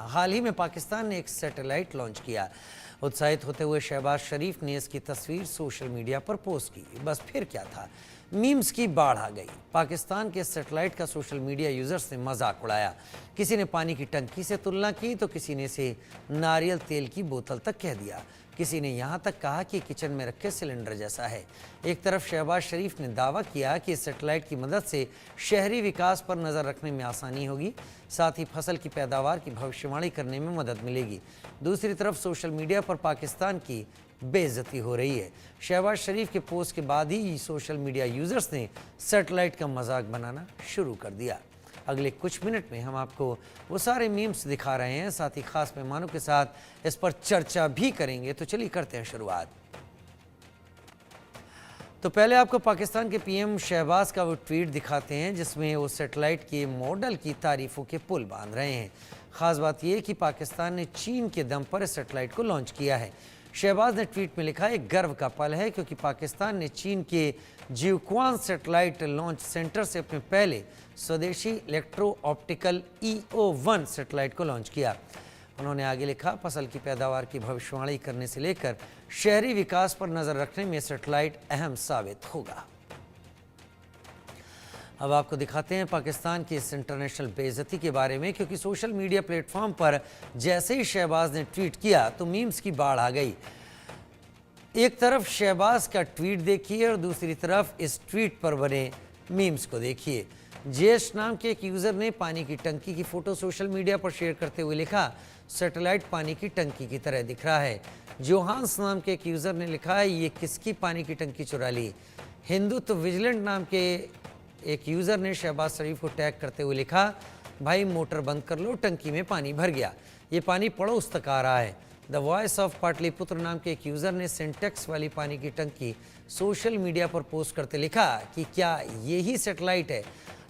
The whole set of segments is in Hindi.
हाल ही में पाकिस्तान ने एक सैटेलाइट लॉन्च किया। उत्साहित होते हुए शहबाज शरीफ ने इसकी तस्वीर सोशल मीडिया पर पोस्ट की। बस फिर क्या था, मीम्स की बाढ़ आ गई। पाकिस्तान के सैटेलाइट का सोशल मीडिया यूजर्स ने मजाक उड़ाया। किसी ने पानी की टंकी से तुलना की तो किसी ने इसे नारियल तेल की बोतल तक कह दिया। किसी ने यहाँ तक कहा कि किचन में रखे सिलेंडर जैसा है। एक तरफ शहबाज शरीफ ने दावा किया कि इस सैटेलाइट की मदद से शहरी विकास पर नज़र रखने में आसानी होगी, साथ ही फसल की पैदावार की भविष्यवाणी करने में मदद मिलेगी। दूसरी तरफ सोशल मीडिया पर पाकिस्तान की बेइज्जती हो रही है। शहबाज शरीफ के पोस्ट के बाद ही सोशल मीडिया यूजर्स ने सैटेलाइट का मजाक बनाना शुरू कर दिया। अगले कुछ मिनट में हम आपको वो सारे मीम्स दिखा रहे हैं, साथ ही खास मेहमानों के साथ इस पर चर्चा भी करेंगे। तो चलिए करते हैं शुरुआत। तो पहले आपको पाकिस्तान के पीएम शहबाज का वो ट्वीट दिखाते हैं जिसमें वो सैटेलाइट के मॉडल की तारीफों के पुल बांध रहे हैं। खास बात यह कि पाकिस्तान ने चीन के दम पर इस सैटेलाइट को लॉन्च किया है। शहबाज ने ट्वीट में लिखा, एक गर्व का पल है क्योंकि पाकिस्तान ने चीन के जियोक्वान सैटेलाइट लॉन्च सेंटर से अपने पहले स्वदेशी इलेक्ट्रो ऑप्टिकल EO-1 सैटेलाइट को लॉन्च किया। उन्होंने आगे लिखा, फसल की पैदावार की भविष्यवाणी करने से लेकर शहरी विकास पर नजर रखने में सैटेलाइट अहम साबित होगा। अब आपको दिखाते हैं पाकिस्तान की इस इंटरनेशनल बेइज्जती के बारे में, क्योंकि सोशल मीडिया प्लेटफॉर्म पर जैसे ही शहबाज ने ट्वीट किया तो मीम्स की बाढ़ आ गई। एक तरफ शहबाज का ट्वीट देखिए और दूसरी तरफ इस ट्वीट पर बने मीम्स को देखिए। जेश नाम के एक यूज़र ने पानी की टंकी की फ़ोटो सोशल मीडिया पर शेयर करते हुए लिखा, सैटेलाइट पानी की टंकी की तरह दिख रहा है। जोहान्स नाम के एक यूज़र ने लिखा है, ये किसकी पानी की टंकी चुरा ली। हिंदुत्व विजिलेंट नाम के एक यूज़र ने शहबाज शरीफ को टैग करते हुए लिखा, भाई मोटर बंद कर लो, टंकी में पानी भर गया, ये पानी पड़ोस तक आ रहा है। द वॉइस ऑफ पाटलिपुत्र नाम के एक यूज़र ने सिंटेक्स वाली पानी की टंकी सोशल मीडिया पर पोस्ट करते लिखा कि क्या यही सैटेलाइट है।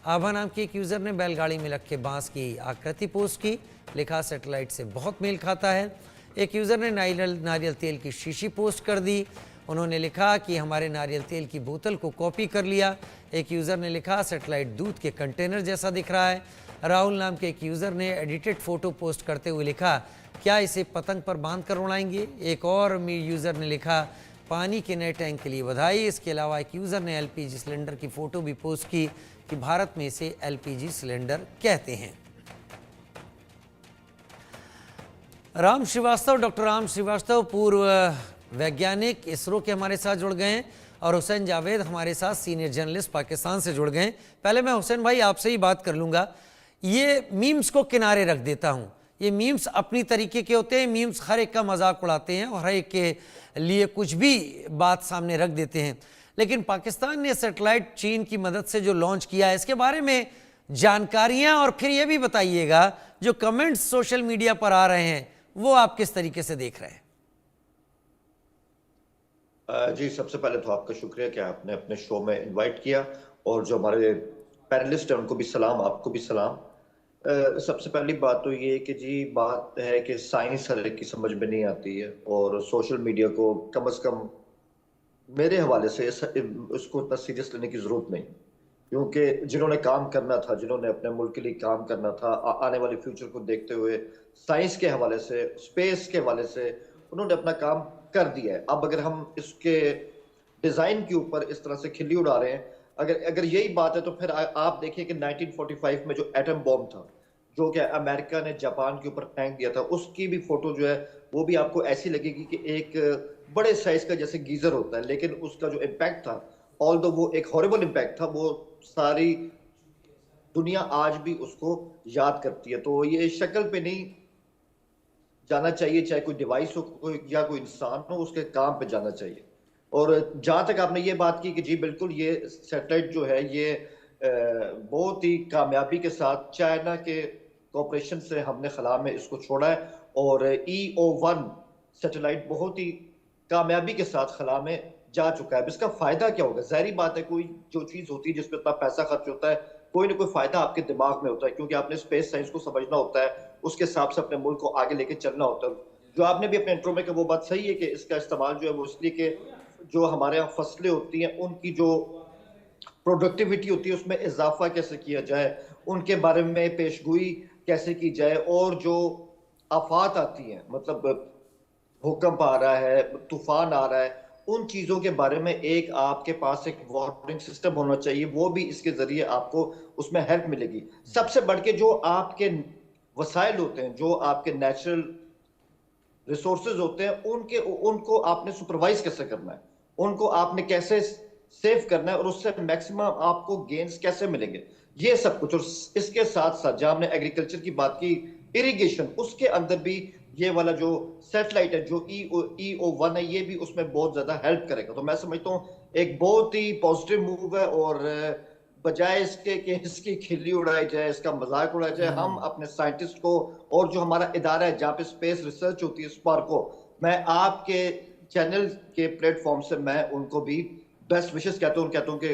आभा नाम के एक यूज़र ने बैलगाड़ी में रखे बांस की आकृति पोस्ट की, लिखा सैटेलाइट से बहुत मेल खाता है। एक यूज़र ने नारियल तेल की शीशी पोस्ट कर दी, उन्होंने लिखा कि हमारे नारियल तेल की बोतल को कॉपी कर लिया। एक यूज़र ने लिखा, सैटेलाइट दूध के कंटेनर जैसा दिख रहा है। राहुल नाम के एक यूज़र ने एडिटेड फ़ोटो पोस्ट करते हुए लिखा, क्या इसे पतंग पर बांध कर उड़ाएंगे। एक और यूज़र ने लिखा, पानी के नए टैंक के लिए बधाई। इसके अलावा एक यूज़र ने LPG सिलेंडर की फ़ोटो भी पोस्ट की कि भारत में इसे LPG सिलेंडर कहते हैं। डॉक्टर राम श्रीवास्तव पूर्व वैज्ञानिक इसरो के हमारे साथ जुड़ गए हैं और हुसैन जावेद हमारे साथ सीनियर जर्नलिस्ट पाकिस्तान से जुड़ गए हैं। पहले मैं हुसैन भाई आपसे ही बात कर लूँगा, ये मीम्स को किनारे रख देता हूँ। ये मीम्स अपनी तरीके के होते हैं, मीम्स हर एक का मजाक उड़ाते हैं और हर एक के लिए कुछ भी बात सामने रख देते हैं, लेकिन पाकिस्तान ने सैटेलाइट चीन की मदद से जो लॉन्च किया है इसके बारे में जानकारियाँ, और फिर ये भी बताइएगा जो कमेंट्स सोशल मीडिया पर आ रहे हैं वो आप किस तरीके से देख रहे हैं। जी, सबसे पहले तो आपका शुक्रिया कि आपने अपने शो में इनवाइट किया, और जो हमारे पैनलिस्ट हैं उनको भी सलाम, आपको भी सलाम। सबसे पहली बात तो ये कि जी बात है कि साइंस हर एक की समझ में नहीं आती है, और सोशल मीडिया को कम से कम मेरे हवाले से उसको इतना सीरियस लेने की ज़रूरत नहीं, क्योंकि जिन्होंने काम करना था, जिन्होंने अपने मुल्क के लिए काम करना था, आने वाले फ्यूचर को देखते हुए साइंस के हवाले से, स्पेस के हवाले से उन्होंने अपना काम कर दिया है। अब अगर हम इसके डिज़ाइन के ऊपर इस तरह से खिल्ली उड़ा रहे हैं, अगर यही बात है तो फिर आप देखिए कि 1945 में जो एटम बॉम्ब था, जो कि अमेरिका ने जापान के ऊपर फेंक दिया था, उसकी भी फोटो जो है वो भी आपको ऐसी लगेगी कि एक बड़े साइज का जैसे गीजर होता है, लेकिन उसका जो इम्पैक्ट था, ऑल्दो वो एक हॉरिबल इम्पैक्ट था, वो सारी दुनिया आज भी उसको याद करती है। तो ये शक्ल पे नहीं जाना चाहिए, चाहे कोई डिवाइस हो या कोई इंसान हो, उसके काम पे जाना चाहिए। और जहां तक आपने ये बात की कि जी बिल्कुल ये सैटेलाइट जो है ये बहुत ही कामयाबी के साथ चाइना के कॉपरेशन से हमने खला में इसको छोड़ा है, और EO-1 सैटेलाइट बहुत ही कामयाबी के साथ खला में जा चुका है। अब इसका फायदा क्या होगा? जाहिर बात है, कोई जो चीज होती है जिसपे इतना पैसा खर्च होता है, कोई ना कोई फायदा आपके दिमाग में होता है, क्योंकि आपने स्पेस साइंस को समझना होता है, उसके हिसाब से अपने मुल्क को आगे लेके चलना होता है। जो आपने भी अपने इंट्रो में कहा वो बात सही है कि इसका इस्तेमाल जो है वो इसलिए कि जो हमारे यहाँ फसलें होती हैं उनकी जो प्रोडक्टिविटी होती है उसमें इजाफा कैसे किया जाए, उनके बारे में पेशगोई कैसे की जाए, और जो आफात आती हैं, मतलब भूकंप आ रहा है, तूफान आ रहा है, उन चीजों के बारे में एक आपके पास एक वार्निंग सिस्टम होना चाहिए, वो भी इसके जरिए आपको उसमें हेल्प मिलेगी। सबसे बढ़ के जो आपके वसाइल होते हैं, जो आपके नेचुरल रिसोर्सेज होते हैं, उनके उनको आपने सुपरवाइज कैसे करना है, उनको आपने कैसे सेव करना है, और उससे मैक्सिमम आपको गेन्स कैसे मिलेंगे, ये सब कुछ। और इसके साथ साथ जहां हमने एग्रीकल्चर की बात की, इरिगेशन, उसके अंदर भी ये वाला जो सेटेलाइट है, जो EO1 है, ये भी उसमें बहुत ज्यादा हेल्प करेगा। तो मैं समझता हूँ एक बहुत ही पॉजिटिव मूव है, और बजाय इसके कि इसकी खिल्ली उड़ाई जाए, इसका मजाक उड़ाया जाए, हम अपने साइंटिस्ट को, और जो हमारा इदारा है जहाँ पे स्पेस रिसर्च होती है, स्पार्को, मैं आपके चैनल के प्लेटफॉर्म से मैं उनको भी बेस्ट विशेस कहता हूँ कि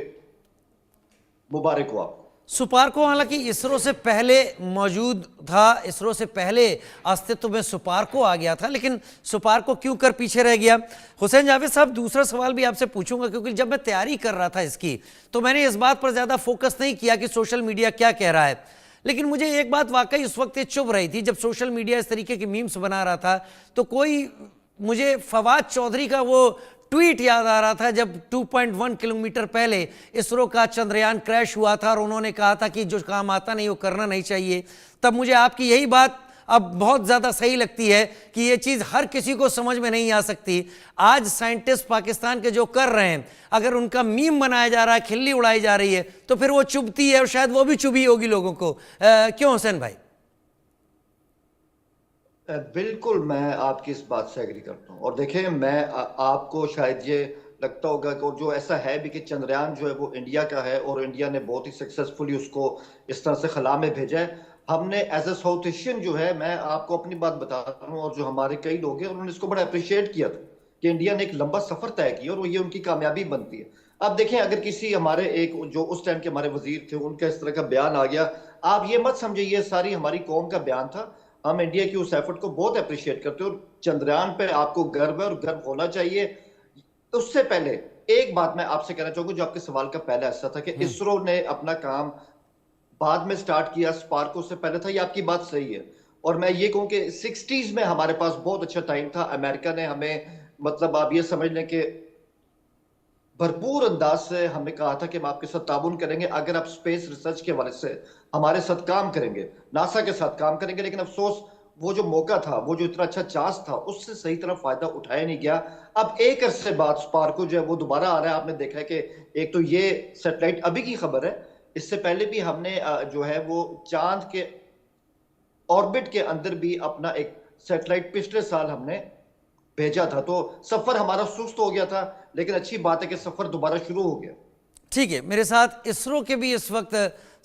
मुबारक हो आपको। सुपार्को हालांकि इसरो से पहले मौजूद था, इसरो से पहले अस्तित्व में सुपार्को आ गया था, लेकिन सुपार्को क्यों कर पीछे रह गया? हुसैन जावेद साहब, दूसरा सवाल भी आपसे पूछूंगा, क्योंकि जब मैं तैयारी कर रहा था इसकी तो मैंने इस बात पर ज़्यादा फोकस नहीं किया कि सोशल मीडिया क्या कह रहा है, लेकिन मुझे एक बात वाकई उस वक्त चुभ रही थी जब सोशल मीडिया इस तरीके की मीम्स बना रहा था। तो कोई, मुझे फवाद चौधरी का वो ट्वीट याद आ रहा था जब 2.1 किलोमीटर पहले इसरो का चंद्रयान क्रैश हुआ था और उन्होंने कहा था कि जो काम आता नहीं वो करना नहीं चाहिए। तब मुझे आपकी यही बात अब बहुत ज़्यादा सही लगती है कि ये चीज़ हर किसी को समझ में नहीं आ सकती। आज साइंटिस्ट पाकिस्तान के जो कर रहे हैं, अगर उनका मीम बनाया जा रहा है, खिल्ली उड़ाई जा रही है, तो फिर वो चुभती है, और शायद वो भी चुभी होगी लोगों को। क्यों हुसैन भाई? बिल्कुल, मैं आपकी इस बात से एग्री करता हूँ। और देखिए, मैं आपको शायद ये लगता होगा कि जो ऐसा है भी कि चंद्रयान जो है वो इंडिया का है, और इंडिया ने बहुत ही सक्सेसफुली उसको इस तरह से खला में भेजा है। हमने एज ए साउथ एशियन जो है, मैं आपको अपनी बात बता रहा हूँ, और जो हमारे कई लोग हैं उन्होंने इसको बड़ा अप्रिशिएट किया था कि इंडिया ने एक लंबा सफर तय किया, और वो ये उनकी कामयाबी बनती है। अब देखें, अगर किसी हमारे एक जो उस टाइम के हमारे वजीर थे, उनका इस तरह का बयान आ गया, आप ये मत समझिए ये सारी हमारी कौम का बयान था। हम इंडिया की उस एफर्ट को बहुत अप्रिशिएट करते हैं, और चंद्रयान पे आपको गर्व है और गर्व होना चाहिए। उससे पहले एक बात मैं आपसे कहना चाहूंगा, जो आपके सवाल का पहला हिस्सा था कि इसरो ने अपना काम बाद में स्टार्ट किया, स्पार्को से पहले था, ये आपकी बात सही है। और मैं ये कहूं कि 60s में हमारे पास बहुत अच्छा टाइम था। अमेरिका ने हमें, मतलब आप ये समझ लें कि भरपूर अंदाज से हमें कहा था कि हम आपके साथ ताबून करेंगे अगर आप स्पेस रिसर्च के हवाले से हमारे साथ काम करेंगे, नासा के साथ काम करेंगे। लेकिन अफसोस, वो जो मौका था, वो जो इतना अच्छा चांस था, उससे सही तरह फायदा उठाया नहीं गया। अब एक अरसे बाद स्पार्को जो है वो दोबारा आ रहा है। आपने देखा है कि एक तो ये सैटेलाइट अभी की खबर है, इससे पहले भी हमने जो है वो चांद के ऑर्बिट के अंदर भी अपना एक सैटेलाइट पिछले साल हमने भेजा था। तो सफर हमारा सुस्त हो गया था, लेकिन अच्छी बात है कि सफर दोबारा शुरू हो गया। ठीक है, मेरे साथ इसरो के भी इस वक्त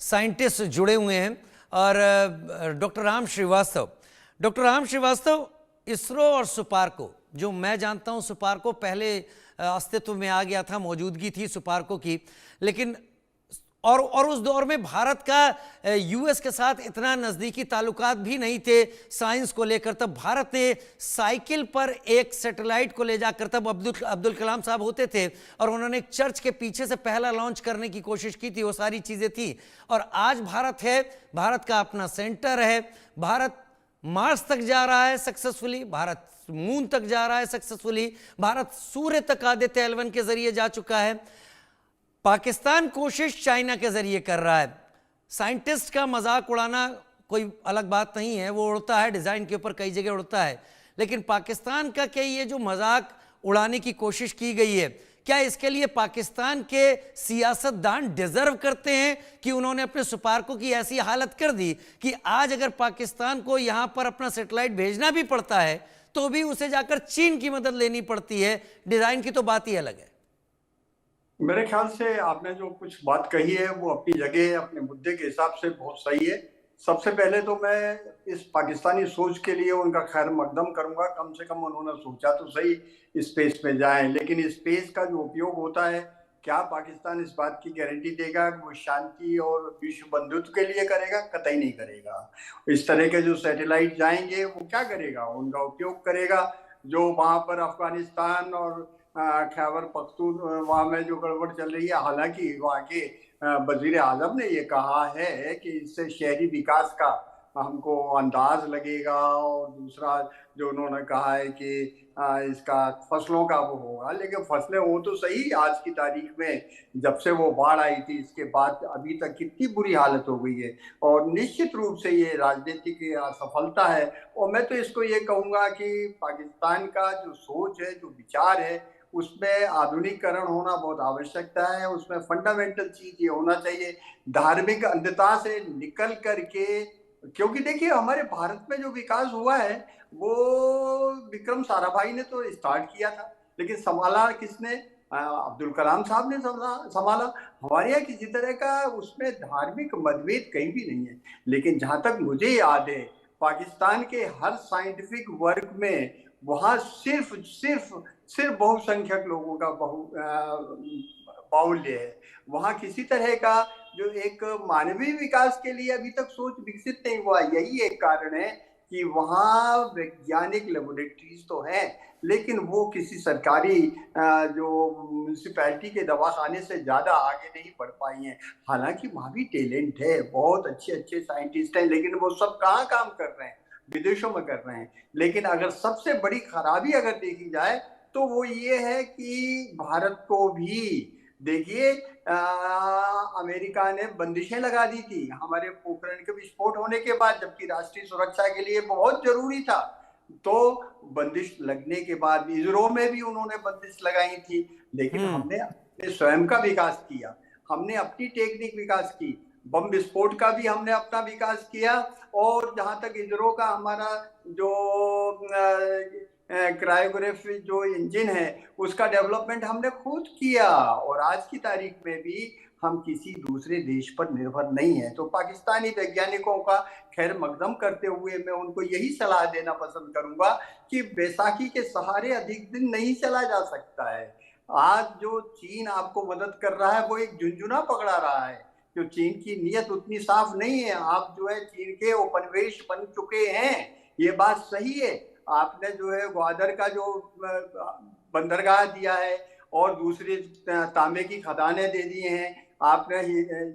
साइंटिस्ट जुड़े हुए हैं, और डॉक्टर राम श्रीवास्तव। डॉक्टर राम श्रीवास्तव, इसरो और सुपार्को, जो मैं जानता हूं सुपार्को पहले अस्तित्व में आ गया था, मौजूदगी थी सुपार्को की, लेकिन और उस दौर में भारत का यूएस के साथ इतना नज़दीकी ताल्लुकात भी नहीं थे साइंस को लेकर। तब भारत ने साइकिल पर एक सैटेलाइट को ले जाकर, तब अब्दुल कलाम साहब होते थे, और उन्होंने एक चर्च के पीछे से पहला लॉन्च करने की कोशिश की थी, वो सारी चीज़ें थी। और आज भारत है, भारत का अपना सेंटर है, भारत मार्स तक जा रहा है सक्सेसफुली, भारत मून तक जा रहा है सक्सेसफुली, भारत सूर्य तक आदित्य L1 के जरिए जा चुका है। पाकिस्तान कोशिश चाइना के जरिए कर रहा है। साइंटिस्ट का मजाक उड़ाना कोई अलग बात नहीं है, वो उड़ता है, डिज़ाइन के ऊपर कई जगह उड़ता है, लेकिन पाकिस्तान का क्या ये जो मजाक उड़ाने की कोशिश की गई है, क्या इसके लिए पाकिस्तान के सियासतदान डिजर्व करते हैं कि उन्होंने अपने सुपार्को की ऐसी हालत कर दी कि आज अगर पाकिस्तान को यहां पर अपना सैटेलाइट भेजना भी पड़ता है तो भी उसे जाकर चीन की मदद लेनी पड़ती है? डिज़ाइन की तो बात ही अलग है। मेरे ख्याल से आपने जो कुछ बात कही है वो अपनी जगह, अपने मुद्दे के हिसाब से बहुत सही है। सबसे पहले तो मैं इस पाकिस्तानी सोच के लिए उनका खैर मकदम करूंगा। कम से कम उन्होंने सोचा तो सही स्पेस पे जाएं, लेकिन स्पेस का जो उपयोग होता है, क्या पाकिस्तान इस बात की गारंटी देगा कि वो शांति और विश्व बंधुत्व के लिए करेगा? कतई नहीं करेगा। इस तरह के जो सैटेलाइट जाएंगे वो क्या करेगा? उनका उपयोग करेगा जो वहां पर अफगानिस्तान और खैबर पख्तून वहां में जो गड़बड़ चल रही है। हालांकि वहां के वजीर आजम ने ये कहा है कि इससे शहरी विकास का हमको अंदाज लगेगा, और दूसरा जो उन्होंने कहा है कि इसका फसलों का वो होगा, लेकिन फसलें हो तो सही, आज की तारीख में जब से वो बाढ़ आई थी इसके बाद अभी तक कितनी बुरी हालत हो गई है। और निश्चित रूप से ये राजनीतिक असफलता है। और मैं तो इसको ये कहूंगा कि पाकिस्तान का जो सोच है, जो विचार है, उसमें आधुनिकीकरण होना बहुत आवश्यकता है। उसमें फंडामेंटल चीज ये होना चाहिए, धार्मिक अंधता से निकल करके, क्योंकि देखिए हमारे भारत में जो विकास हुआ है वो विक्रम साराभाई ने तो स्टार्ट किया था, लेकिन संभाला किसने? अब्दुल कलाम साहब ने संभाला। हमारे यहाँ किसी तरह का उसमें धार्मिक मतभेद कहीं भी नहीं है। लेकिन जहां तक मुझे याद है, पाकिस्तान के हर साइंटिफिक वर्क में वहां सिर्फ सिर्फ सिर्फ बहुसंख्यक लोगों का बाहुल्य है। वहां किसी तरह का जो एक मानवीय विकास के लिए अभी तक सोच विकसित नहीं हुआ। यही एक कारण है कि वहाँ वैज्ञानिक लेबोरेटरीज तो हैं, लेकिन वो किसी सरकारी जो म्यूनिसिपैलिटी के दवाखाने से ज्यादा आगे नहीं बढ़ पाई हैं। हालांकि वहाँ भी टैलेंट है, बहुत अच्छे अच्छे साइंटिस्ट हैं, लेकिन वो सब कहाँ काम कर रहे हैं? विदेशों में कर रहे हैं। लेकिन अगर सबसे बड़ी खराबी अगर देखी जाए तो वो ये है कि भारत को भी देखिए, अमेरिका ने बंदिशें लगा दी थी हमारे पोखरण के विस्फोट होने के बाद, जबकि राष्ट्रीय सुरक्षा के लिए बहुत जरूरी था। तो बंदिश लगने के बाद इसरो में भी उन्होंने बंदिश लगाई थी। लेकिन हमने अपने स्वयं का विकास किया, हमने अपनी टेक्निक विकास की, बम विस्फोट का भी हमने अपना विकास किया। और जहां तक इसरो का हमारा जो क्रायोग्राफी जो इंजन है उसका डेवलपमेंट हमने खुद किया, और आज की तारीख में भी हम किसी दूसरे देश पर निर्भर नहीं है। तो पाकिस्तानी वैज्ञानिकों का खैर मकदम करते हुए मैं उनको यही सलाह देना पसंद करूंगा कि बैसाखी के सहारे अधिक दिन नहीं चला जा सकता है। आज जो चीन आपको मदद कर रहा है वो एक झुंझुना पकड़ा रहा है, जो चीन की नीयत उतनी साफ नहीं है। आप जो है चीन के उपनिवेश बन चुके हैं, ये बात सही है। आपने जो है ग्वादर का जो बंदरगाह दिया है और दूसरे तांबे की खदानें दे दी हैं, आपने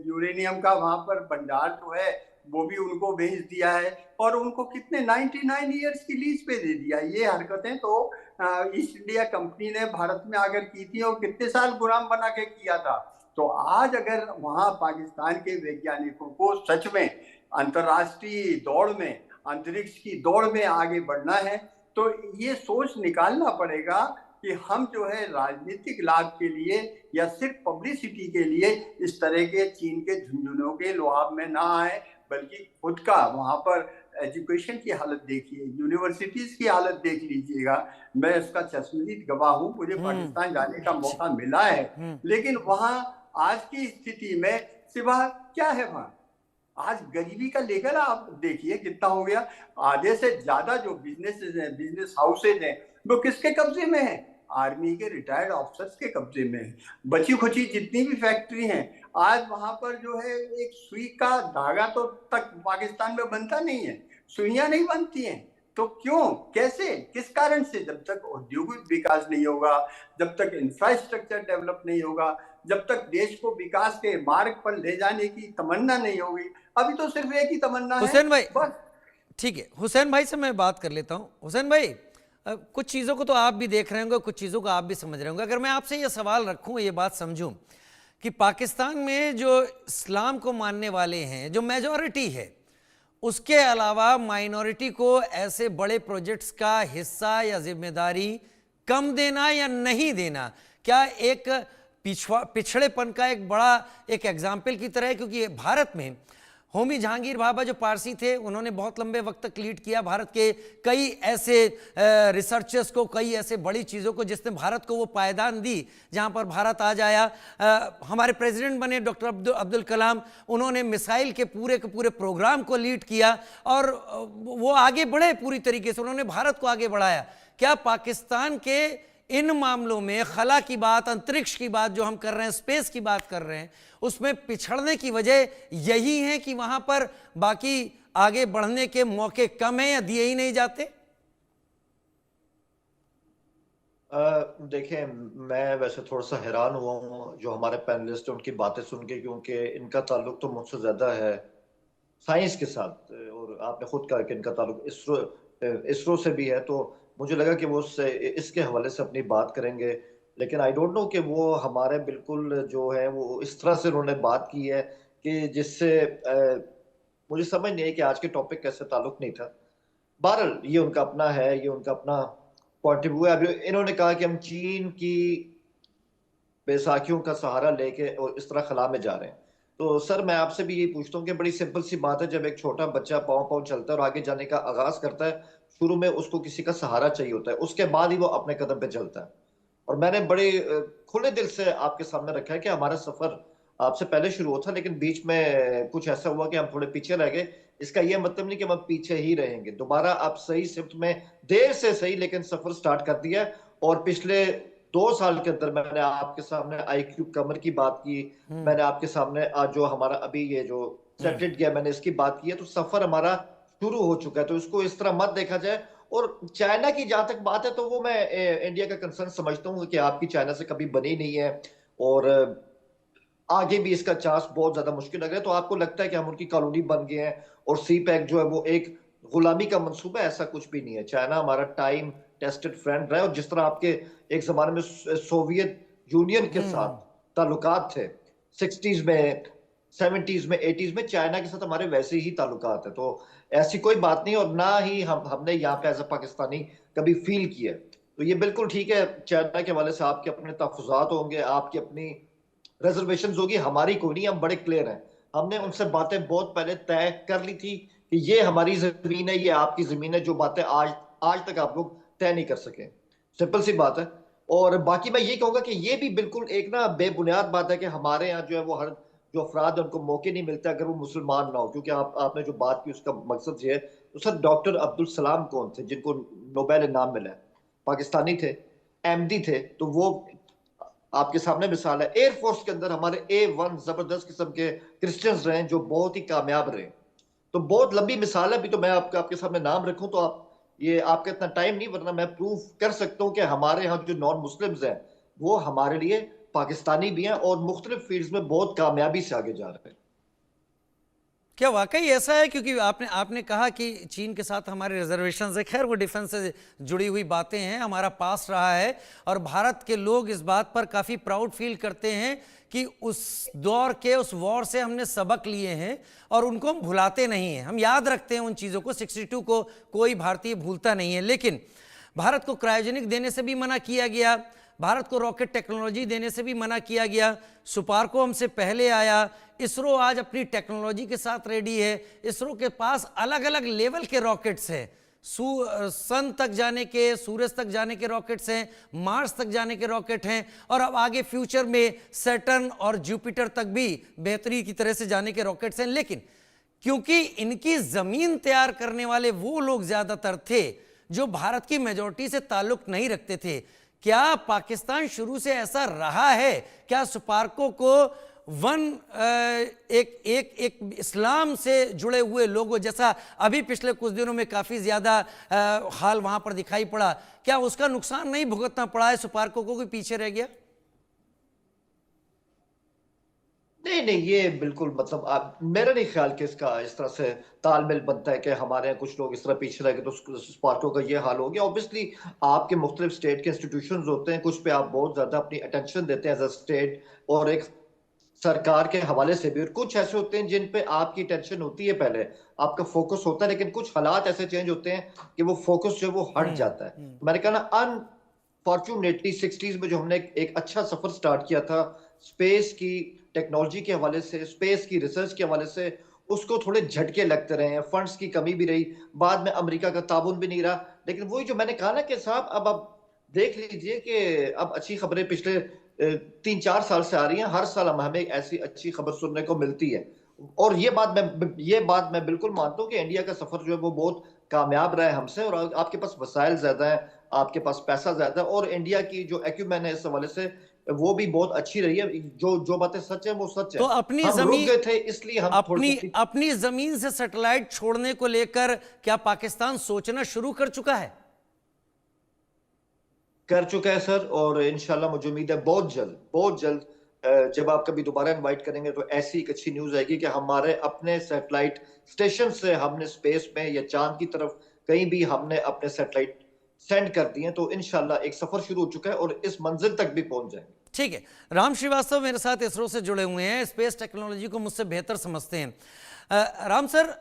यूरेनियम का वहां पर भंडार जो है वो भी उनको भेज दिया है, और उनको कितने 99 ईयर्स की लीज पे दे दिया। ये हरकतें तो ईस्ट इंडिया कंपनी ने भारत में आकर की थी, और कितने साल गुलाम बना के किया था। तो आज अगर वहां पाकिस्तान के वैज्ञानिकों को सच में अंतर्राष्ट्रीय दौड़ में, अंतरिक्ष की दौड़ में आगे बढ़ना है, तो ये सोच निकालना पड़ेगा कि हम जो है राजनीतिक लाभ के लिए या सिर्फ पब्लिसिटी के लिए इस तरह के चीन के झुंझुनों के लुआब में ना आए, बल्कि खुद का वहां पर एजुकेशन की हालत देखिए, यूनिवर्सिटीज की हालत देख लीजिएगा। मैं इसका चश्मदीद गवाह हूँ, मुझे पाकिस्तान जाने का मौका मिला है, लेकिन वहां आज की स्थिति में सिवा क्या है? वहां आज गरीबी का लेवल आप देखिए कितना हो गया। आधे से ज्यादा जो बिजनेसेस हैं, बिजनेस हाउसेज हैं, वो किसके कब्जे में है? आर्मी के रिटायर्ड ऑफिसर्स के कब्जे में है। बची खुची जितनी भी फैक्ट्री हैं, आज वहां पर जो है एक सुई का धागा तो तक पाकिस्तान में बनता नहीं है, सुइयां नहीं बनती हैं। तो क्यों, कैसे, किस कारण से? जब तक औद्योगिक विकास नहीं होगा, जब तक इंफ्रास्ट्रक्चर डेवलप नहीं होगा, जब तक देश को विकास के मार्ग पर ले जाने की तमन्ना नहीं होगी। अभी तो सिर्फ एक ही तमन्ना है, हुसैन भाई, बस। ठीक है, हुसैन भाई से मैं बात कर लेता हूं। हुसैन भाई, कुछ चीज़ों को तो आप भी देख रहे होंगे, कुछ चीज़ों को आप भी समझ रहे होंगे। अगर मैं आपसे ये सवाल रखूं, ये बात समझूं कि पाकिस्तान में जो इस्लाम को मानने वाले हैं, जो मेजॉरिटी है, उसके अलावा माइनॉरिटी को ऐसे बड़े प्रोजेक्ट्स का हिस्सा या जिम्मेदारी कम देना या नहीं देना, क्या एक पिछड़ेपन का एक बड़ा एक एग्जाम्पल की तरह है? क्योंकि भारत में होमी जहांगीर भाभा जो पारसी थे, उन्होंने बहुत लंबे वक्त तक लीड किया भारत के कई ऐसे रिसर्चर्स को, कई ऐसे बड़ी चीज़ों को जिसने भारत को वो पायदान दी जहां पर भारत आज आया। हमारे प्रेसिडेंट बने डॉक्टर अब्दुल कलाम, उन्होंने मिसाइल के पूरे प्रोग्राम को लीड किया और वो आगे बढ़े पूरी तरीके से, उन्होंने भारत को आगे बढ़ाया। क्या पाकिस्तान के इन मामलों में खला की बात, अंतरिक्ष की बात जो हम कर रहे हैं, स्पेस की बात कर रहे हैं, उसमें पिछड़ने की वजह यही है कि वहां पर बाकी आगे बढ़ने के मौके कम हैं या दिए ही नहीं जाते? देखें, मैं वैसे थोड़ा सा हैरान हुआ हूँ जो हमारे पैनलिस्ट हैं उनकी बातें सुन के, क्योंकि इनका ताल्लुक तो मुझसे ज्यादा है साइंस के साथ, और आपने खुद कहा कि इनका ताल्लुक इसरो से भी है, तो मुझे लगा कि वो उससे इसके हवाले से अपनी बात करेंगे। लेकिन आई डोंट नो कि वो हमारे बिल्कुल जो है वो इस तरह से उन्होंने बात की है कि जिससे मुझे समझ नहीं है कि आज के टॉपिक कैसे ताल्लुक नहीं था। बहरहाल ये उनका अपना है, ये उनका अपना पॉइंट ऑफ व्यू है। अभी इन्होंने कहा कि हम चीन की बैसाखियों का सहारा लेके और इस तरह खला में जा रहे हैं। तो सर मैं आपसे भी यही पूछता हूँ कि बड़ी सिंपल सी बात है, जब एक छोटा बच्चा पाँव पाँव चलता है और आगे जाने का आगाज करता है, शुरू में उसको किसी का सहारा चाहिए होता है, उसके बाद ही वो अपने कदम पे चलता है। और मैंने बड़े खुले दिल से आपके सामने रखा है कि हमारा सफर आपसे पहले शुरू हुआ था, लेकिन बीच में कुछ ऐसा हुआ कि हम थोड़े पीछे रह गए। इसका यह मतलब नहीं कि हम पीछे ही रहेंगे, दोबारा आप सही शिफ्ट में देर से सही लेकिन सफर स्टार्ट कर दिया है। और पिछले 2 साल के अंदर मैंने आपके सामने IQ कमर की बात की, मैंने आपके सामने आज जो हमारा अभी ये जो सेटेड गया मैंने इसकी बात की है। तो सफर हमारा शुरू हो चुका है, तो इसको इस तरह मत देखा जाए। और चाइना की जहां तक बात है तो वो मैं इंडिया का कंसर्न समझता हूँ कि आपकी चाइना से कभी बनी नहीं है, और आगे भी इसका चांस बहुत ज्यादा मुश्किल लग रहा है। तो आपको लगता है कि हम उनकी कॉलोनी बन गए हैं और सी पैक जो है वो एक गुलामी का मंसूबा है? ऐसा कुछ भी नहीं है। चाइना हमारा टाइम टेस्टेड फ्रेंड रहा है, और जिस तरह आपके एक जमाने में सोवियत यूनियन के साथ ताल्लुकात थे 60s में, 70s में, 80s में, चाइना के साथ हमारे वैसे ही ताल्लुकात है। तो ऐसी कोई बात नहीं, और ना ही हमने यहाँ पे एज अ पाकिस्तानी कभी फील किया। तो ये बिल्कुल ठीक है, चाइना के हवाले से आपके अपने तहफुजात होंगे, आपकी अपनी रिजर्वेशन होगी, हमारी कोई नहीं। हम बड़े क्लियर हैं, हमने उनसे बातें बहुत पहले तय कर ली थी कि ये हमारी जमीन है, ये आपकी जमीन है। जो बातें आज आज तक आप लोग तय नहीं कर सके, सिंपल सी बात है। और बाकी मैं ये कहूंगा कि ये भी बिल्कुल एक ना बेबुनियाद बात है कि हमारे यहाँ जो है वो हर जो अफराद है उनको मौके नहीं मिलते अगर वो मुसलमान ना हो। क्योंकि आपने जो बात की उसका मकसद ये है, तो सर डॉक्टर अब्दुल सलाम कौन थे जिनको नोबेल इनाम मिला है? पाकिस्तानी थे, अहमदी थे। तो वो आपके सामने मिसाल है। एयरफोर्स के अंदर हमारे A1 जबरदस्त किस्म के क्रिश्चियंस रहे जो बहुत ही कामयाब रहे। तो बहुत लंबी मिसाल है, अभी तो मैं आपके सामने नाम रखूं तो आप ये आपका इतना टाइम नहीं, वरना मैं प्रूफ कर सकता हूं कि हमारे यहाँ जो नॉन मुस्लिम्स हैं वो हमारे लिए पाकिस्तानी भी हैं और मुख्तलिफ फील्ड्स में बहुत कामयाबी से आगे जा रहे हैं। क्या वाकई ऐसा है? क्योंकि आपने आपने कहा कि चीन के साथ हमारे रिजर्वेशंस है, खैर वो डिफेंस से जुड़ी हुई बातें हैं, हमारा पास रहा है और भारत के लोग इस बात पर काफ़ी प्राउड फील करते हैं कि उस दौर के उस वॉर से हमने सबक लिए हैं और उनको हम भुलाते नहीं हैं, हम याद रखते हैं उन चीज़ों को। 62 को कोई भारतीय भूलता नहीं है। लेकिन भारत को क्रायोजेनिक देने से भी मना किया गया, भारत को रॉकेट टेक्नोलॉजी देने से भी मना किया गया, सुपार्को हमसे पहले आया, इसरो आज अपनी टेक्नोलॉजी के साथ रेडी है, इसरो के पास अलग अलग लेवल के रॉकेट्स हैं, सन तक जाने के, सूरज तक जाने के रॉकेट्स हैं, मार्स तक जाने के रॉकेट हैं, और अब आगे फ्यूचर में सैटर्न और जुपिटर तक भी बेहतरी की तरह से जाने के रॉकेट्स हैं। लेकिन क्योंकि इनकी जमीन तैयार करने वाले वो लोग ज्यादातर थे जो भारत की मेजॉरिटी से ताल्लुक नहीं रखते थे, क्या पाकिस्तान शुरू से ऐसा रहा है? क्या सुपार्को को एक इस्लाम से जुड़े हुए लोगों जैसा अभी पिछले कुछ दिनों में काफी ज्यादा हाल वहां पर दिखाई पड़ा, क्या उसका नुकसान नहीं भुगतना पड़ा है सुपार्को को, कोई पीछे रह गया? नहीं नहीं, ये बिल्कुल मतलब आप मेरा नहीं ख्याल कि इसका इस तरह से तालमेल बनता है कि हमारे यहाँ कुछ लोग इस तरह पीछे रह गए तो स्पार्को का ये हाल हो गया। ऑब्वियसली आपके मुख्तलिफ स्टेट के इंस्टीट्यूशंस होते हैं, कुछ पे आप बहुत ज्यादा अपनी अटेंशन देते हैं एज अ स्टेट और एक सरकार के हवाले से भी, और कुछ ऐसे होते हैं जिन पे आपकी टेंशन होती है, पहले आपका फोकस होता है, लेकिन कुछ हालात ऐसे चेंज होते हैं कि वो फोकस जो है वो हट जाता है। मैंने कहा ना, अनफॉर्चुनेटली 60s में जो हमने एक अच्छा सफर स्टार्ट किया था स्पेस की टेक्नोलॉजी के हवाले से, स्पेस की रिसर्च के हवाले से, उसको थोड़े झटके लगते रहे हैं, फंड्स की कमी भी रही, बाद में अमेरिका का ताबून भी नहीं रहा। लेकिन वही जो मैंने कहा ना कि साहब अब आप देख लीजिए कि अब अच्छी खबरें पिछले 3-4 साल से आ रही हैं, हर साल हमें ऐसी अच्छी खबर सुनने को मिलती है। और ये बात मैं बिल्कुल मानता हूँ कि इंडिया का सफर जो है वो बहुत कामयाब रहा है हमसे, और आपके पास वसाइल ज्यादा है, आपके पास पैसा ज्यादा है, और इंडिया की जो एक्यूमेन है इस हवाले से वो भी बहुत अच्छी रही है। जो बातें सच है वो सच है। तो अपनी हम रुक जमीन गए थे इसलिए हम अपनी जमीन से सैटेलाइट छोड़ने को लेकर क्या पाकिस्तान सोचना शुरू कर चुका है? कर चुका है सर, और इंशाल्लाह मुझे उम्मीद है बहुत जल्द जब आप कभी दोबारा इनवाइट करेंगे तो ऐसी एक अच्छी न्यूज आएगी कि हमारे अपने सैटेलाइट स्टेशन से हमने स्पेस में या चांद की तरफ कहीं भी हमने अपने सैटेलाइट सेंड कर दिए, तो इंशाल्लाह एक सफर शुरू हो चुका है और इस मंजिल तक भी पहुंच जाएंगे। ठीक है, राम श्रीवास्तव मेरे साथ इसरो से जुड़े हुए हैं, स्पेस टेक्नोलॉजी को मुझसे बेहतर समझते हैं। राम सर,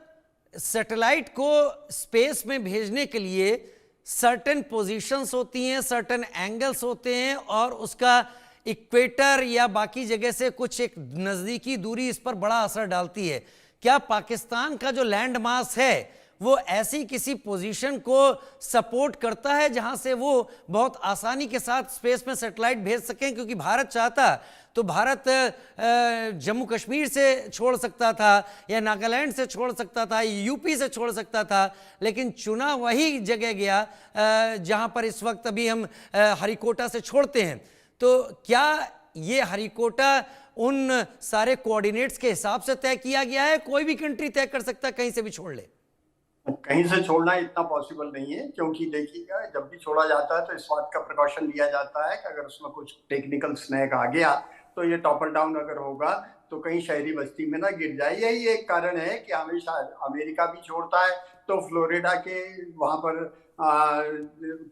सैटेलाइट को स्पेस में भेजने के लिए सर्टेन पोजीशंस होती हैं, सर्टेन एंगल्स होते हैं और उसका इक्वेटर या बाकी जगह से कुछ एक नज़दीकी दूरी इस पर बड़ा असर डालती है। क्या पाकिस्तान का जो लैंड मास है वो ऐसी किसी पोजीशन को सपोर्ट करता है जहां से वो बहुत आसानी के साथ स्पेस में सैटेलाइट भेज सकें? क्योंकि भारत चाहता तो भारत जम्मू कश्मीर से छोड़ सकता था या नागालैंड से छोड़ सकता था, यूपी से छोड़ सकता था, लेकिन चुना वही जगह गया जहां पर इस वक्त अभी हम हरिकोटा से छोड़ते हैं। तो क्या ये हरिकोटा उन सारे कोऑर्डिनेट्स के हिसाब से तय किया गया है? कोई भी कंट्री तय कर सकता है कहीं से भी छोड़ ले? कहीं से छोड़ना इतना पॉसिबल नहीं है, क्योंकि देखिएगा जब भी छोड़ा जाता है तो इस बात का प्रिकॉशन लिया जाता है कि अगर उसमें कुछ टेक्निकल स्नैक आ गया तो ये टॉपर डाउन अगर होगा तो कहीं शहरी बस्ती में ना गिर जाए। यही एक कारण है कि हमेशा अमेरिका भी छोड़ता है तो फ्लोरिडा के वहां पर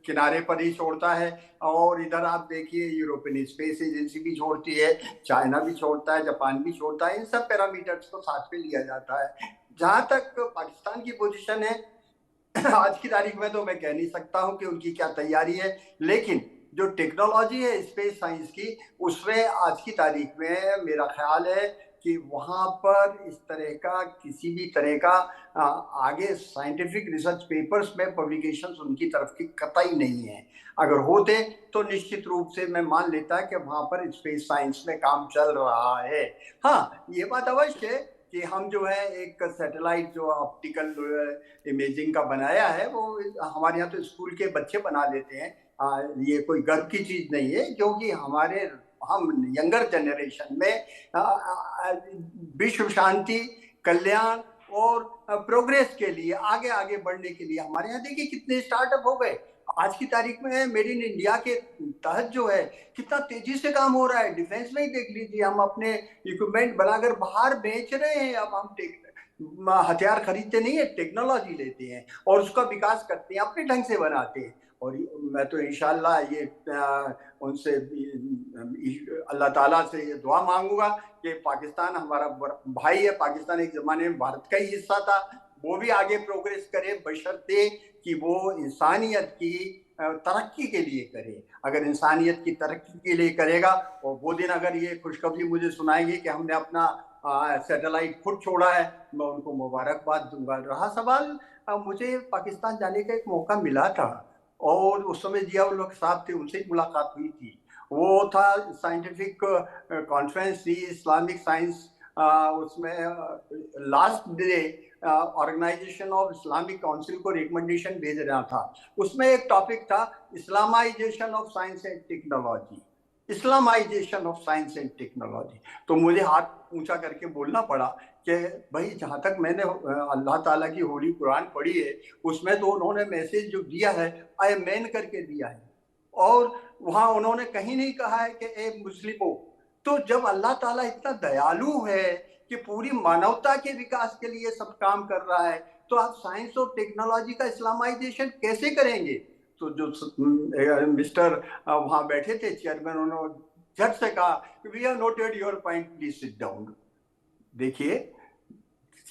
किनारे पर ही छोड़ता है, और इधर आप देखिए यूरोपियन स्पेस एजेंसी भी छोड़ती है, चाइना भी छोड़ता है, जापान भी छोड़ता है। इन सब पैरामीटर्स को साथ में लिया जाता है। जहां तक पाकिस्तान की पोजीशन है आज की तारीख में तो मैं कह नहीं सकता हूं कि उनकी क्या तैयारी है, लेकिन जो टेक्नोलॉजी है स्पेस साइंस की, उसमें आज की तारीख में मेरा ख्याल है कि वहां पर इस तरह का किसी भी तरह का आगे साइंटिफिक रिसर्च पेपर्स में पब्लिकेशंस उनकी तरफ की कतई नहीं है। अगर होते तो निश्चित रूप से मैं मान लेता कि वहां पर स्पेस साइंस में काम चल रहा है। हाँ, ये बात अवश्य है कि हम जो है एक सैटेलाइट जो ऑप्टिकल इमेजिंग का बनाया है वो हमारे यहाँ तो स्कूल के बच्चे बना लेते हैं। ये कोई गर्व की चीज नहीं है, क्योंकि हम यंगर जनरेशन में विश्व शांति, कल्याण और प्रोग्रेस के लिए आगे आगे बढ़ने के लिए हमारे यहाँ देखिए कितने स्टार्टअप हो गए। आज की तारीख में मेड इन इंडिया के तहत जो है कितना तेजी से काम हो रहा है। डिफेंस में ही देख लीजिए, हम अपने इक्विपमेंट बनाकर बाहर बेच रहे हैं। अब हम हथियार खरीदते नहीं है, टेक्नोलॉजी लेते हैं और उसका विकास करते हैं, अपने ढंग से बनाते हैं। और मैं तो इंशाल्लाह ये उनसे अल्लाह ताला से ये दुआ मांगूंगा कि पाकिस्तान हमारा भाई है, पाकिस्तान एक जमाने में भारत का ही हिस्सा था, वो भी आगे प्रोग्रेस करे, बशर्ते कि वो इंसानियत की तरक्की के लिए करे। अगर इंसानियत की तरक्की के लिए करेगा और वो दिन अगर ये खुशखबरी मुझे सुनाएंगे कि हमने अपना सैटेलाइट खुद छोड़ा है, मैं उनको मुबारकबाद दूंगा। रहा सवाल, मुझे पाकिस्तान जाने का एक मौका मिला था और उस समय जिया उल हक साहब थे, उनसे मुलाकात हुई थी। वो था साइंटिफिक कॉन्फ्रेंस थी, इस्लामिक साइंस, उसमें last day organisation of Islamic council को रिकमेंडेशन भेज रहा था। उसमें एक टॉपिक था Islamisation of science and technology, Islamisation of science and technology. तो मुझे हाथ ऊंचा करके बोलना पड़ा कि भाई जहाँ तक मैंने अल्लाह ताला की होली कुरान पढ़ी है उसमें तो उन्होंने मैसेज जो दिया है आई मैन करके दिया है, और वहाँ उन्होंने कहीं नहीं कहा है कि ए मुस्लिमों। तो जब अल्लाह ताला इतना दयालु है कि पूरी मानवता के विकास के लिए सब काम कर रहा है, तो आप साइंस और टेक्नोलॉजी का इस्लामाइजेशन कैसे करेंगे? तो जो मिस्टर वहां बैठे थे चेयरमैन, उन्होंने झट से कहा we have noted your point, please sit down. देखिए,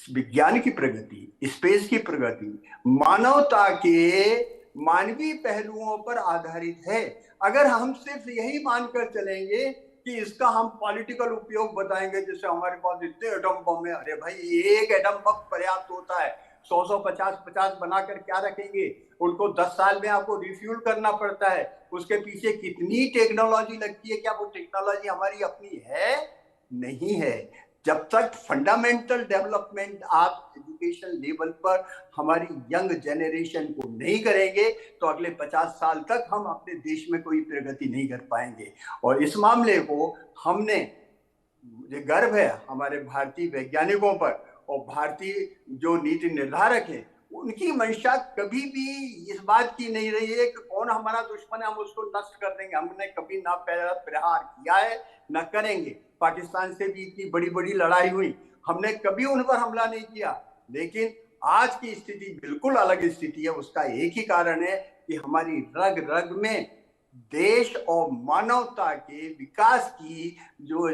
विज्ञान की प्रगति, स्पेस की प्रगति मानवता के मानवीय पहलुओं पर आधारित है। अगर हम सिर्फ यही मानकर चलेंगे कि इसका हम पॉलिटिकल उपयोग बताएंगे, जैसे हमारे पास इतने एटम बम है, अरे भाई एक एटम बम पर्याप्त होता है, 100 50 बनाकर क्या रखेंगे? उनको 10 साल में आपको रिफ्यूल करना पड़ता है। उसके पीछे कितनी टेक्नोलॉजी लगती है, क्या वो टेक्नोलॉजी हमारी अपनी है? नहीं है। जब तक फंडामेंटल डेवलपमेंट आप एजुकेशन लेवल पर हमारी यंग जनरेशन को नहीं करेंगे तो अगले 50 साल तक हम अपने देश में कोई प्रगति नहीं कर पाएंगे। और इस मामले को हमने, मुझे गर्व है हमारे भारतीय वैज्ञानिकों पर और भारतीय जो नीति निर्धारक हैं उनकी मंशा कभी भी इस बात की नहीं रही है कि कौन हमारा दुश्मन है, हम उसको नष्ट कर देंगे। हमने कभी ना प्रहार किया है, ना करेंगे। पाकिस्तान से भी इतनी बड़ी बड़ी लड़ाई हुई, हमने कभी उन पर हमला नहीं किया। लेकिन आज की स्थिति बिल्कुल अलग स्थिति है। उसका एक ही कारण है कि हमारी रग रग में देश और मानवता के विकास की जो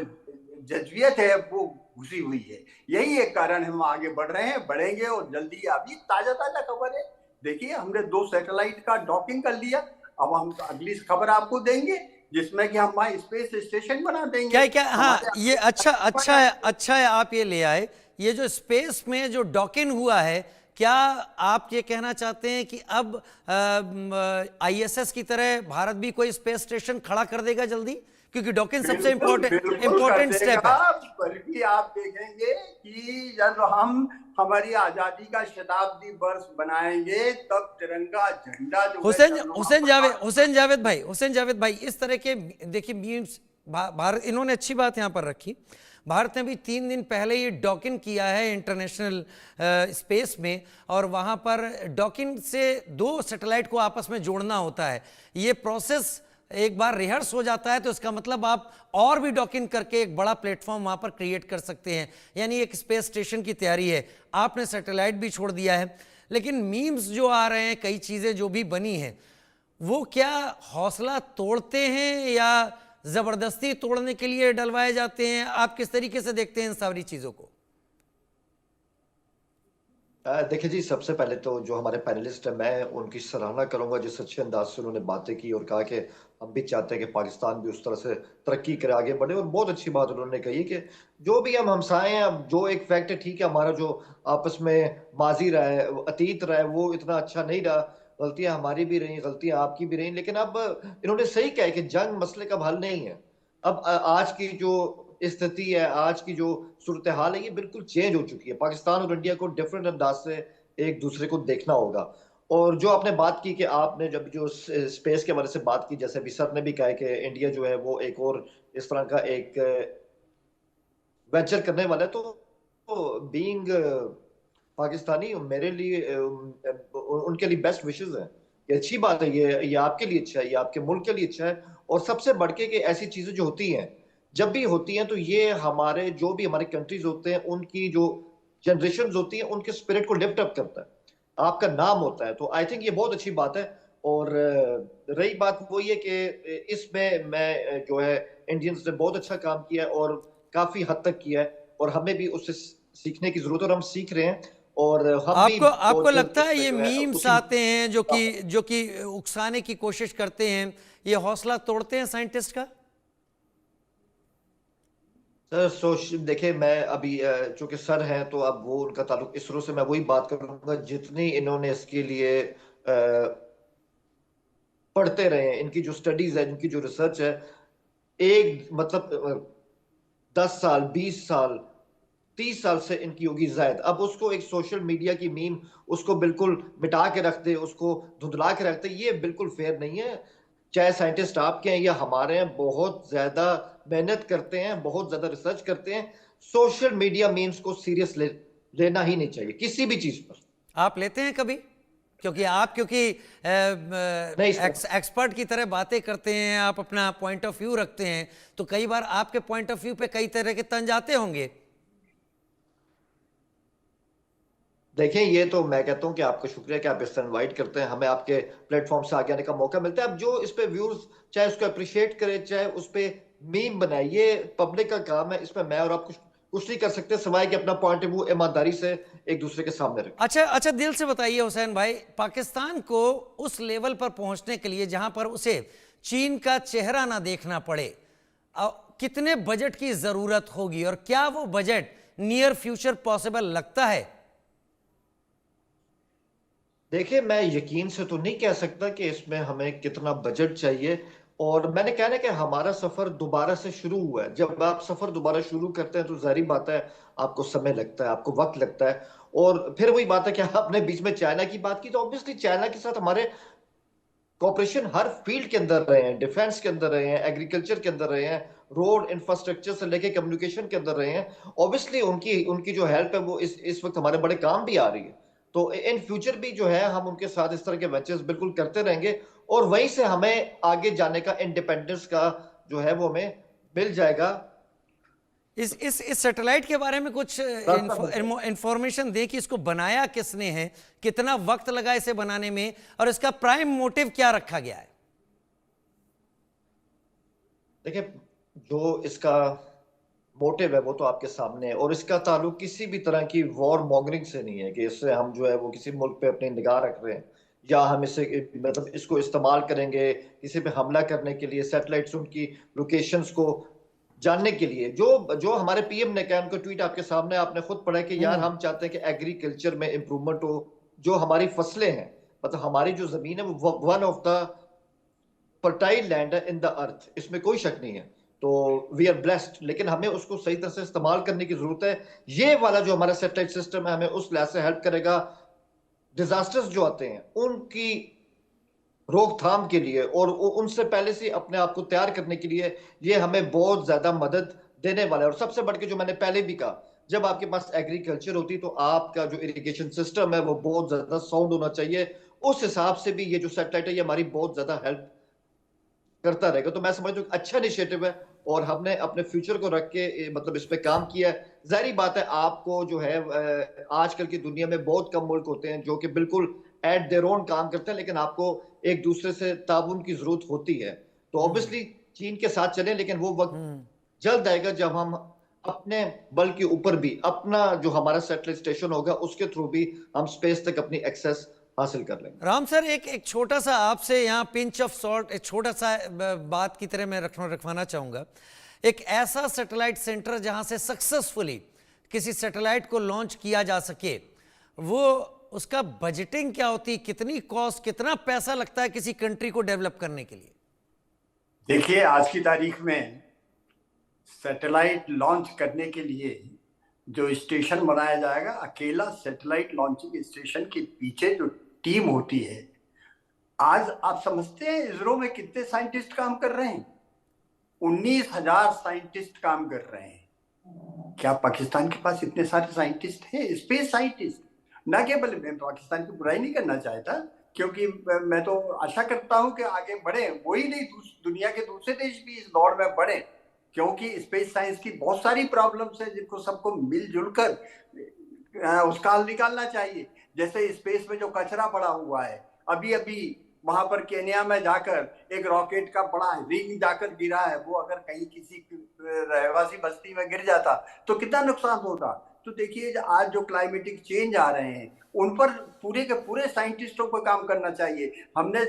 जज्बियत है वो घुसी हुई है। यही एक कारण हम आगे बढ़ रहे हैं, बढ़ेंगे। और जल्दी अभी ताजा ताजा खबर है, देखिए हमने 2 सैटेलाइट का डॉकिंग कर लिया। अब हम अगली खबर आपको देंगे जिसमें कि हम वहां स्पेस स्टेशन बना देंगे। क्या क्या, हाँ, ये अच्छा है आप ये ले आए। ये जो स्पेस में जो डॉकिंग हुआ है, क्या आप ये कहना चाहते हैं कि अब आईएसएस की तरह भारत भी कोई स्पेस स्टेशन खड़ा कर देगा जल्दी? क्योंकि डॉकिंग सबसे इंपॉर्टेंट स्टेप है। बल्कि आप देखेंगे कि जब हम हमारी आजादी का शताब्दी वर्ष बनाएंगे तब तिरंगा झंडा जो हुसैन जावेद भाई, इस तरह के देखिए मीम्स भारत, इन्होंने अच्छी बात यहां पर रखी। भारत ने भी 3 दिन पहले ये डॉकिंग किया है इंटरनेशनल स्पेस में, और वहां पर डॉकिंग से 2 सैटेलाइट को आपस में जोड़ना होता है। ये प्रोसेस एक बार रिहर्स हो जाता है तो इसका मतलब आप और भी डॉकिंग करके एक बड़ा प्लेटफॉर्म वहां पर क्रिएट कर सकते हैं। यानी एक स्पेस स्टेशन की तैयारी है। आपने सैटेलाइट भी छोड़ दिया है, लेकिन मीम्स जो आ रहे हैं, कई चीजें जो भी बनी हैं, वो क्या हौसला तोड़ते हैं या जबरदस्ती तोड़ने के लिए डलवाए जाते हैं? आप किस तरीके से देखते हैं इन सारी चीजों को? देखिए जी, सबसे पहले तो जो हमारे पैनलिस्ट हैं, मैं उनकी सराहना करूंगा जिस अच्छे अंदाज से उन्होंने बातें की और कहा कि हम भी चाहते हैं कि पाकिस्तान भी उस तरह से तरक्की करे, आगे बढ़े। और बहुत अच्छी बात उन्होंने कही कि जो भी हम हमसाए हैं, अब जो एक फैक्ट है, ठीक है, हमारा जो आपस में माजी रहा है, अतीत रहा है, वो इतना अच्छा नहीं रहा। गलतियां हमारी भी रही, गलतियां आपकी भी रही, लेकिन अब इन्होंने सही कहा है कि जंग मसले का हल नहीं है। अब आज की जो स्थिति है, आज की जो सूरत हाल है, ये बिल्कुल चेंज हो चुकी है। पाकिस्तान और इंडिया को डिफरेंट अंदाज से एक दूसरे को देखना होगा। और जो आपने बात की कि आपने जब जो स्पेस के बारे से बात की, जैसे अभी सर ने भी कहा कि इंडिया जो है वो एक और इस तरह का एक वेंचर करने वाला है, तो बीइंग पाकिस्तानी मेरे लिए उनके लिए बेस्ट विशेस है। ये अच्छी बात है, ये आपके लिए अच्छा है, ये आपके मुल्क के लिए अच्छा है। और सबसे बढ़ के कि ऐसी चीजें जो होती हैं, जब भी होती हैं, तो ये हमारे जो भी हमारे कंट्रीज होते हैं, उनकी जो जनरेशन होती हैं, उनके स्पिरिट को लिफ्ट अप करता है, आपका नाम होता है। तो आई थिंक ये बहुत अच्छी बात है। और रही बात वो ये कि इसमें मैं जो है इंडियंस ने बहुत अच्छा काम किया है और काफी हद तक किया है, और हमें भी उससे सीखने की जरूरत है और हम सीख रहे हैं। और हम भी आपको लगता है ये जो मीम्स आते हैं जो कि उकसाने की कोशिश करते हैं, ये हौसला तोड़ते हैं साइंटिस्ट का? सर देखिए, मैं अभी चूंकि सर हैं तो अब वो उनका ताल्लुक इसरो से, मैं वही बात करूंगा जितनी इन्होंने इसके लिए पढ़ते रहे हैं। इनकी जो स्टडीज है, इनकी जो रिसर्च है, एक मतलब 10 साल, 20 साल, 30 साल से इनकी होगी जायद। अब उसको एक सोशल मीडिया की मीम उसको बिल्कुल मिटा के रख दे, उसको धुंधला के रख दे, ये बिल्कुल फेयर नहीं है। चाहे साइंटिस्ट आपके हैं या हमारे हैं, बहुत ज्यादा मेहनत करते हैं, बहुत ज्यादा रिसर्च करते हैं। सोशल मीडिया मीम्स को सीरियस लेना ही नहीं चाहिए किसी भी चीज पर। आप लेते हैं कभी? क्योंकि नहीं, एक्सपर्ट की तरह बातें करते हैं, आप अपना पॉइंट ऑफ व्यू रखते हैं, तो कई बार आपके पॉइंट ऑफ व्यू पे कई तरह के तंज आते होंगे। देखिए, ये तो मैं कहता हूं कि आपका शुक्रिया कि आप इससे इनवाइट करते हैं, हमें आपके प्लेटफॉर्म से आगे आने का मौका मिलता है। अब जो इस पे व्यूज, चाहे उसको अप्रिशिएट करे, चाहे उस पे मीम बनाए, ये पब्लिक का काम है। इसमें मैं और आप कुछ नहीं कर सकते सिवाय कि अपना पॉइंट ऑफ व्यू ईमानदारी से एक दूसरे के सामने रखें। अच्छा, दिल से बताइए हुसैन भाई, पाकिस्तान को उस लेवल पर पहुंचने के लिए जहां पर उसे चीन का चेहरा ना देखना पड़े, कितने बजट की जरूरत होगी और क्या वो बजट नियर फ्यूचर पॉसिबल लगता है? देखिए, मैं यकीन से तो नहीं कह सकता कि इसमें हमें कितना बजट चाहिए। और मैंने कहना है कि हमारा सफर दोबारा से शुरू हुआ है। जब आप सफर दोबारा शुरू करते हैं तो जाहिर बात है आपको समय लगता है, आपको वक्त लगता है। और फिर वही बात है कि आपने बीच में चाइना की बात की, तो ऑब्वियसली चाइना के साथ हमारे कॉपरेशन हर फील्ड के अंदर रहे हैं, डिफेंस के अंदर रहे हैं, एग्रीकल्चर के अंदर रहे हैं, रोड इंफ्रास्ट्रक्चर से लेके कम्युनिकेशन के अंदर रहे हैं। ऑब्वियसली उनकी उनकी जो हेल्प है वो इस वक्त हमारे बड़े काम भी आ रही है। तो इन फ्यूचर भी जो है हम उनके साथ इस तरह के वेंचर्स बिल्कुल करते रहेंगे, और वहीं से हमें आगे जाने का इंडिपेंडेंस का जो है वो हमें मिल जाएगा। इस सैटेलाइट के बारे में कुछ इंफॉर्मेशन दें कि इसको बनाया किसने है, कितना वक्त लगा इसे बनाने में, और इसका प्राइम मोटिव क्या रखा गया है? देखिए, जो इसका मोटिव है वो तो आपके सामने है, और इसका ताल्लुक किसी भी तरह की वॉर मॉन्गरिंग से नहीं है कि इससे हम जो है वो किसी मुल्क पे अपनी निगाह रख रहे हैं, या हम इसे मतलब इसको इस्तेमाल करेंगे किसी पे हमला करने के लिए, सैटेलाइट्स उनकी लोकेशंस को जानने के लिए। जो हमारे पीएम ने कहा, उनका ट्वीट आपके सामने, आपने खुद पढ़ा कि यार हम चाहते हैं कि एग्रीकल्चर में इंप्रूवमेंट हो, जो हमारी फसलें हैं, मतलब हमारी जो जमीन है वो one of the fertile land है इन द अर्थ, इसमें कोई शक नहीं है। तो वी आर ब्लेस्ड, लेकिन हमें उसको सही तरह से इस्तेमाल करने की जरूरत है। ये वाला जो हमारा सैटेलाइट सिस्टम है हमें उस लिहाज से हेल्प करेगा, डिजास्टर्स जो आते हैं उनकी रोकथाम के लिए और उनसे पहले से अपने आप को तैयार करने के लिए ये हमें बहुत ज्यादा मदद देने वाला है। और सबसे बढ़ के जो मैंने पहले भी कहा, जब आपके पास एग्रीकल्चर होती तो आपका जो इरिगेशन सिस्टम है वो बहुत ज्यादा साउंड होना चाहिए। उस हिसाब से भी ये जो सैटेलाइट है ये हमारी बहुत ज्यादा हेल्प करता रहेगा। तो मैं समझता हूँ अच्छा इनिशिएटिव है, और हमने अपने फ्यूचर को रख के मतलब इस पे काम किया है। जाहिर बात है, आपको जो है आजकल की दुनिया में बहुत कम मुल्क होते हैं जो कि बिल्कुल एट देयर ओन काम करते हैं, लेकिन आपको एक दूसरे से ताउन की जरूरत होती है। तो ऑब्वियसली चीन के साथ चलें, लेकिन वो वक्त जल्द आएगा जब हम अपने बल के ऊपर भी अपना जो हमारा सैटेलाइट स्टेशन होगा उसके थ्रू भी हम स्पेस तक अपनी एक्सेस हासिल कर लेंगे। राम सर, एक छोटा सा आपसे यहाँ पिंच ऑफ सॉल्ट, एक छोटा सा बात की तरह मैं रखवाना चाहूँगा। एक ऐसा सैटेलाइट सेंटर जहाँ से सक्सेसफुली किसी सैटेलाइट को लॉन्च किया जा सके, वो उसका बजटिंग क्या होती, कितनी कॉस्ट, कितना पैसा लगता है किसी कंट्री को डेवलप करने के लिए? देखिए, आज की तारीख में सैटेलाइट लॉन्च करने के लिए जो स्टेशन बनाया जाएगा, अकेला सैटेलाइट लॉन्चिंग स्टेशन के पीछे जो टीम होती है, आज आप समझते हैं इसरो में कितने साइंटिस्ट काम कर रहे हैं? 19,000 साइंटिस्ट काम कर रहे हैं। क्या पाकिस्तान के पास इतने सारे साइंटिस्ट हैं, स्पेस साइंटिस्ट? ना केवल मैं पाकिस्तान की बुराई नहीं करना चाहता, क्योंकि मैं तो आशा करता हूं कि आगे बढ़े, वही नहीं दुनिया के दूसरे देश भी इस दौड़ में बढ़े, क्योंकि स्पेस साइंस की बहुत सारी प्रॉब्लम्स है जिनको सबको मिलजुल कर उसका हल निकालना चाहिए। जैसे स्पेस में जो कचरा पड़ा हुआ है, अभी अभी वहां पर केन्या में जाकर एक रॉकेट का बड़ा रिंग जाकर गिरा है, वो अगर कहीं किसी रहवासी बस्ती में गिर जाता तो कितना नुकसान होता। तो देखिए, आज जो क्लाइमेटिक चेंज आ रहे हैं उन पर पूरे के पूरे साइंटिस्टों को काम करना चाहिए। हमने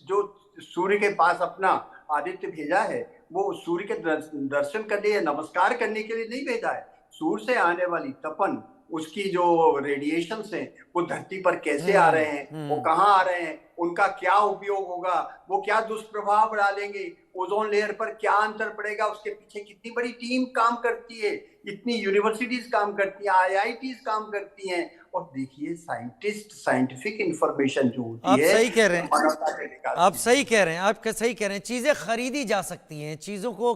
जो सूर्य के पास अपना आदित्य भेजा है वो सूर्य के दर्शन करने या नमस्कार करने के लिए नहीं भेजा है। सूर्य से आने वाली तपन, उसकी जो रेडिएशन है वो धरती पर कैसे आ रहे हैं, वो कहाँ आ रहे हैं, उनका क्या उपयोग होगा, वो क्या दुष्प्रभाव डालेंगे, ओजोन लेयर पर क्या अंतर पड़ेगा, उसके पीछे कितनी बड़ी टीम काम करती है, इतनी यूनिवर्सिटीज काम करती हैं, आईआईटीज काम करती हैं। और देखिए, साइंटिस्ट साइंटिफिक इंफॉर्मेशन जो होती है, आप सही कह रहे हैं, आप सही कह रहे हैं, आप सही कह रहे हैं। चीजें खरीदी जा सकती हैं, चीजों को